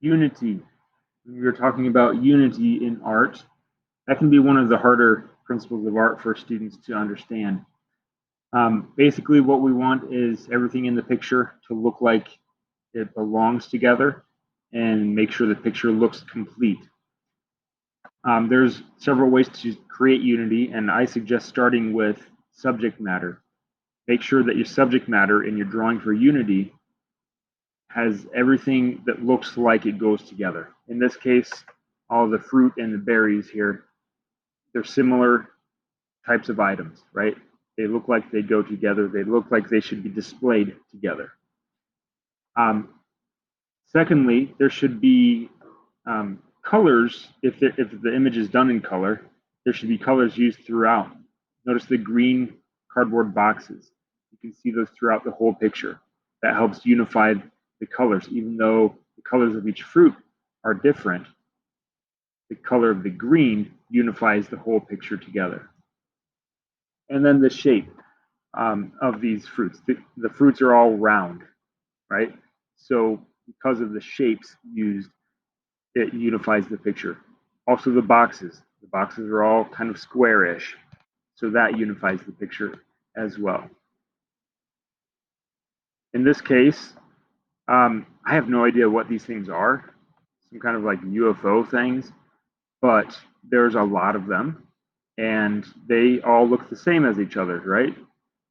Unity. When we are talking about unity in art, that can be one of the harder principles of art for students to understand. Basically, what we want is everything in the picture to look like it belongs together and make sure the picture looks complete. There's several ways to create unity, and I suggest starting with subject matter. Make sure that your subject matter in your drawing for unity has everything that looks like it goes together. In this case, all the fruit and the berries here, they're similar types of items, right? They look like they go together. They look like they should be displayed together. Um, Secondly, there should be colors. If the image is done in color, there should be colors used throughout. Notice the green cardboard boxes. You can see those throughout the whole picture. That helps unify the colors, even though the colors of each fruit are different. The color of the green unifies the whole picture together. And then the shape of these fruits. The fruits are all round, right? So because of the shapes used, it unifies the picture. Also the boxes. The boxes are all kind of squarish, so that unifies the picture as well. In this case, I have no idea what these things are, some kind of like UFO things, but there's a lot of them, and they all look the same as each other, right?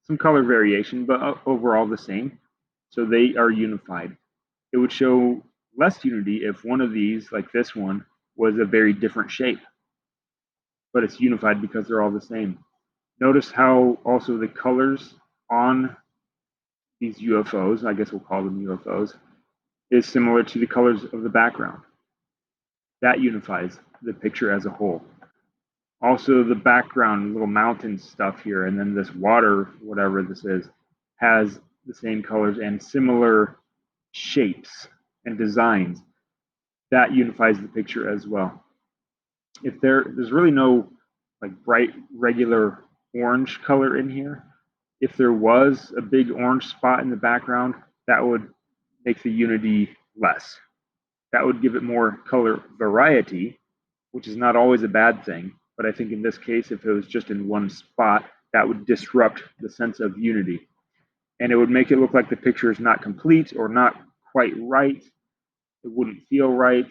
Some color variation, but overall the same. So they are unified. It would show less unity if one of these, like this one, was a very different shape, but it's unified because they're all the same. Notice how also the colors on these UFOs, I guess we'll call them UFOs, is similar to the colors of the background. That unifies the picture as a whole. Also, the background, little mountain stuff here, and then this water, whatever this is, has the same colors and similar shapes and designs. That unifies the picture as well. If there's really no like bright regular orange color in here, if there was a big orange spot in the background, that would make the unity less. That would give it more color variety, which is not always a bad thing. But I think in this case, if it was just in one spot, that would disrupt the sense of unity. And it would make it look like the picture is not complete or not quite right. It wouldn't feel right.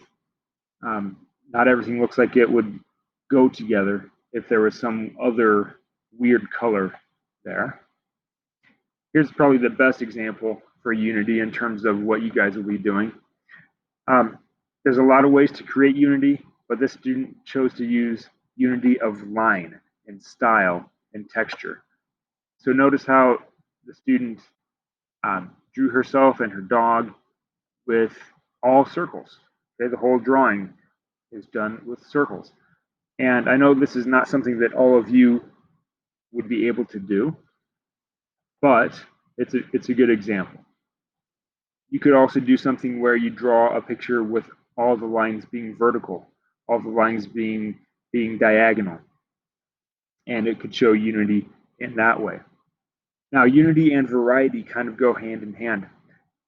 Not everything looks like it would go together if there was some other weird color there. Here's probably the best example for unity in terms of what you guys will be doing. There's a lot of ways to create unity, but this student chose to use unity of line and style and texture. So notice how the student drew herself and her dog with all circles. Okay, the whole drawing is done with circles. And I know this is not something that all of you would be able to do, but it's a good example. You could also do something where you draw a picture with all the lines being vertical, all the lines being diagonal, and it could show unity in that way. Now, unity and variety kind of go hand in hand.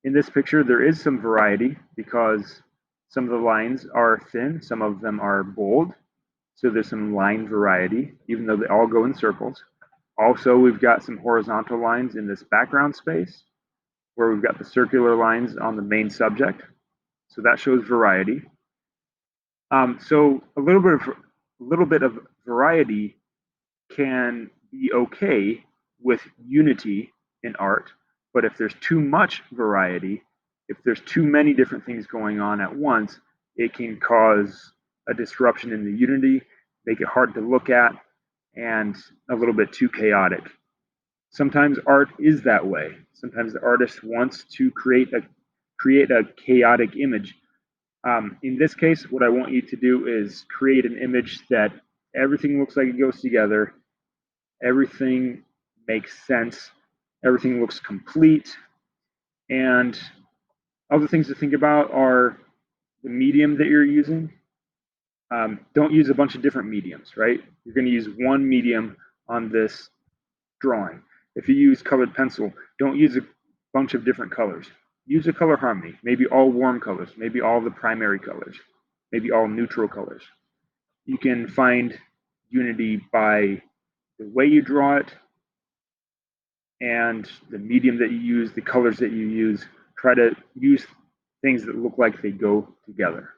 In this picture, there is some variety because some of the lines are thin, some of them are bold, so there's some line variety, even though they all go in circles. Also, we've got some horizontal lines in this background space, where we've got the circular lines on the main subject. So that shows variety. So a little bit of variety can be okay with unity in art, but if there's too much variety, if there's too many different things going on at once, it can cause a disruption in the unity, make it hard to look at, and a little bit too chaotic. Sometimes art is that way. Sometimes the artist wants to create a chaotic image. In this case, what I want you to do is create an image that everything looks like it goes together, everything makes sense, everything looks complete, and other things to think about are the medium that you're using. Don't use a bunch of different mediums, right? You're going to use one medium on this drawing. If you use colored pencil, don't use a bunch of different colors. use a color harmony, maybe all warm colors, maybe all the primary colors, maybe all neutral colors. You can find unity by the way you draw it and the medium that you use, the colors that you use. Try to use things that look like they go together.